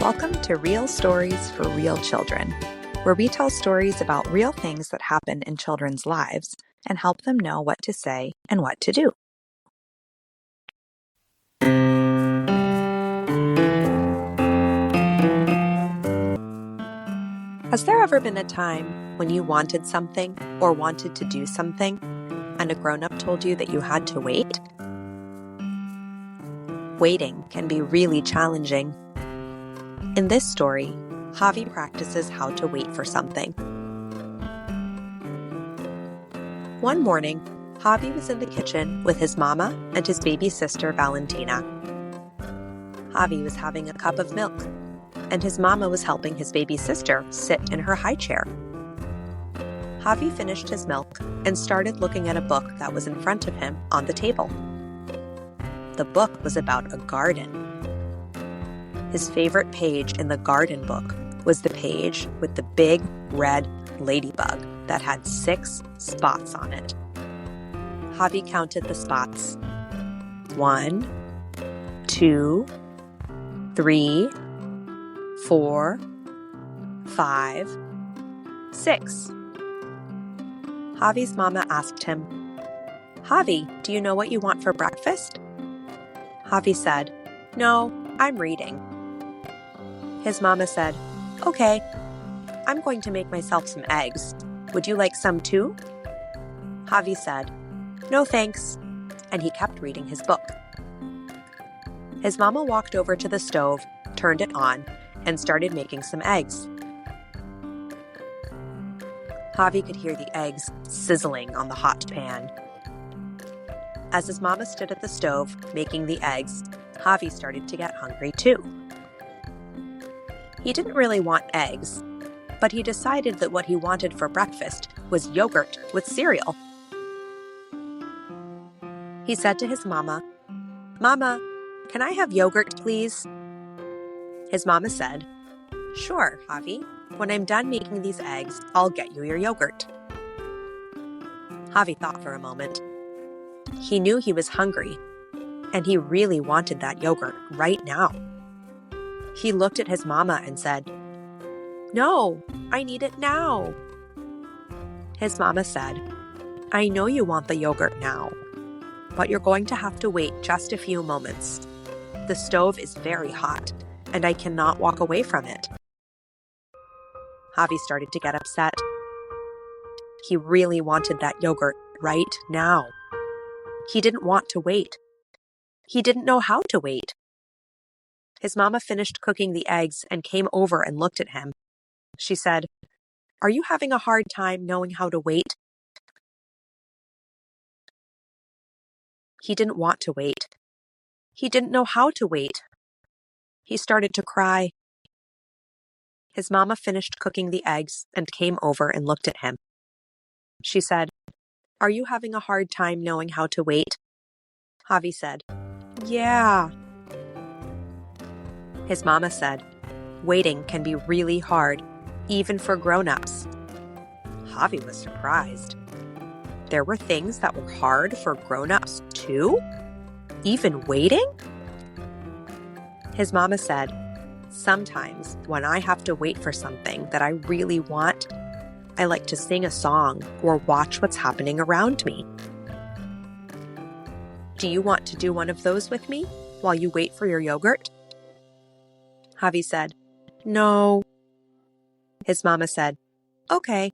Welcome to Real Stories for Real Children, where we tell stories about real things that happen in children's lives and help them know what to say and what to do. Has there ever been a time when you wanted something or wanted to do something, and a grown-up told you that you had to wait? Waiting can be really challenging. In this story, Javi practices how to wait for something. One morning, Javi was in the kitchen with his mama and his baby sister Valentina. Javi was having a cup of milk, and his mama was helping his baby sister sit in her high chair. Javi finished his milk and started looking at a book that was in front of him on the table. The book was about a garden. His favorite page in the garden book was the page with the big red ladybug that had 6 spots on it. Javi counted the spots. 1, 2, 3, 4, 5, 6. Javi's mama asked him, "Javi, do you know what you want for breakfast?" Javi said, "No, I'm reading." His mama said, "Okay, I'm going to make myself some eggs. Would you like some too?" Javi said, "No thanks," and he kept reading his book. His mama walked over to the stove, turned it on, and started making some eggs. Javi could hear the eggs sizzling on the hot pan. As his mama stood at the stove making the eggs, Javi started to get hungry too. He didn't really want eggs, but he decided that what he wanted for breakfast was yogurt with cereal. He said to his mama, "Mama, can I have yogurt, please?" His mama said, "Sure, Javi. When I'm done making these eggs, I'll get you your yogurt." Javi thought for a moment. He knew he was hungry, and he really wanted that yogurt right now. He looked at his mama and said, "No, I need it now." His mama said, "I know you want the yogurt now, but you're going to have to wait just a few moments. The stove is very hot, and I cannot walk away from it." Javi started to get upset. He really wanted that yogurt right now. He didn't want to wait. He didn't know how to wait. His mama finished cooking the eggs and came over and looked at him. She said, "Are you having a hard time knowing how to wait?" He didn't want to wait. He didn't know how to wait. He started to cry. His mama finished cooking the eggs and came over and looked at him. She said, "Are you having a hard time knowing how to wait?" Javi said, "Yeah." His mama said, "Waiting can be really hard, even for grown-ups." Javi was surprised. There were things that were hard for grown-ups too? Even waiting? His mama said, "Sometimes when I have to wait for something that I really want, I like to sing a song or watch what's happening around me." "Do you want to do one of those with me while you wait for your yogurt?" Javi said, "No." His mama said, "Okay.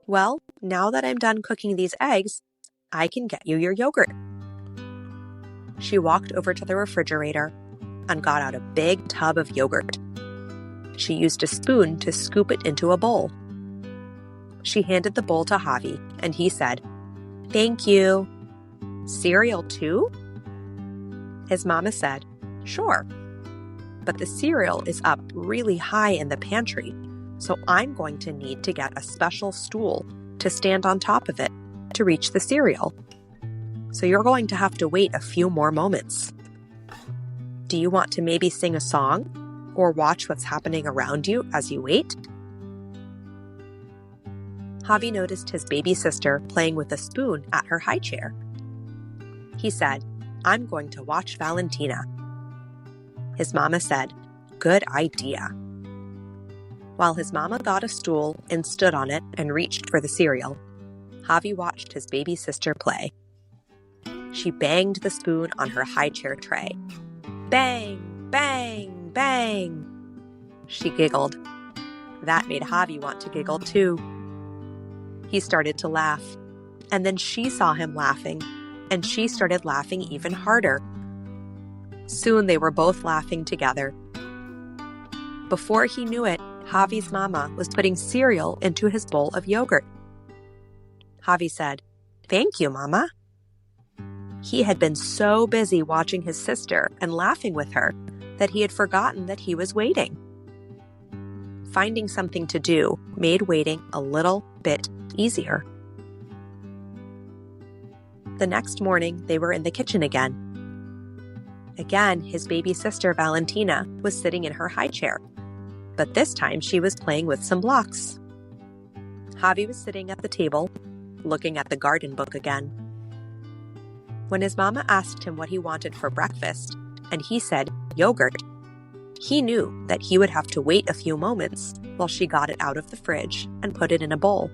Well, now that I'm done cooking these eggs, I can get you your yogurt." She walked over to the refrigerator and got out a big tub of yogurt. She used a spoon to scoop it into a bowl. She handed the bowl to Javi, and he said, "Thank you." "Cereal too?" His mama said, "Sure. But the cereal is up really high in the pantry, so I'm going to need to get a special stool to stand on top of it to reach the cereal. So you're going to have to wait a few more moments. Do you want to maybe sing a song or watch what's happening around you as you wait?" Javi noticed his baby sister playing with a spoon at her high chair. He said, "I'm going to watch Valentina." His mama said, good idea. While his mama got a stool and stood on it and reached for the cereal, Javi watched his baby sister play. She banged the spoon on her high chair tray. Bang, bang, bang. She giggled. That made Javi want to giggle too. He started to laugh, and then she saw him laughing, and she started laughing even harder. Soon they were both laughing together. Before he knew it, Javi's mama was putting cereal into his bowl of yogurt. Javi said, "Thank you, Mama." He had been so busy watching his sister and laughing with her that he had forgotten that he was waiting. Finding something to do made waiting a little bit easier. The next morning, they were in the kitchen again. Again, his baby sister Valentina was sitting in her high chair, but this time she was playing with some blocks. Javi was sitting at the table, looking at the garden book again. When his mama asked him what he wanted for breakfast, and he said yogurt, he knew that he would have to wait a few moments while she got it out of the fridge and put it in a bowl.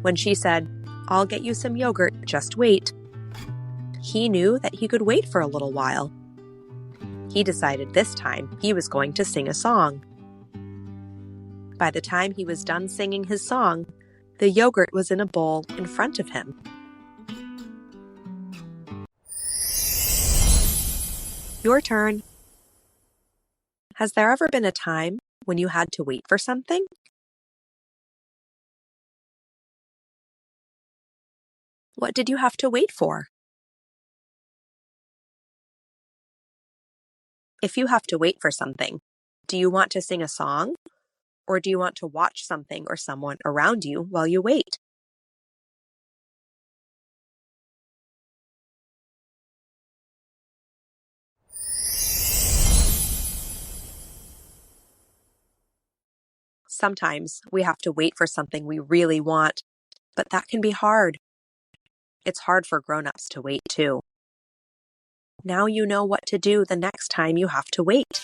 When she said, "I'll get you some yogurt, just wait," he knew that he could wait for a little while. He decided this time he was going to sing a song. By the time he was done singing his song, the yogurt was in a bowl in front of him. Your turn. Has there ever been a time when you had to wait for something? What did you have to wait for? If you have to wait for something, do you want to sing a song? Or do you want to watch something or someone around you while you wait? Sometimes we have to wait for something we really want, but that can be hard. It's hard for grown-ups to wait too. Now you know what to do the next time you have to wait.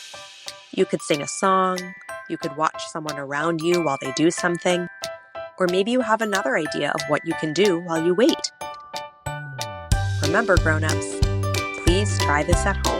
You could sing a song, you could watch someone around you while they do something, or maybe you have another idea of what you can do while you wait. Remember, grown-ups, please try this at home.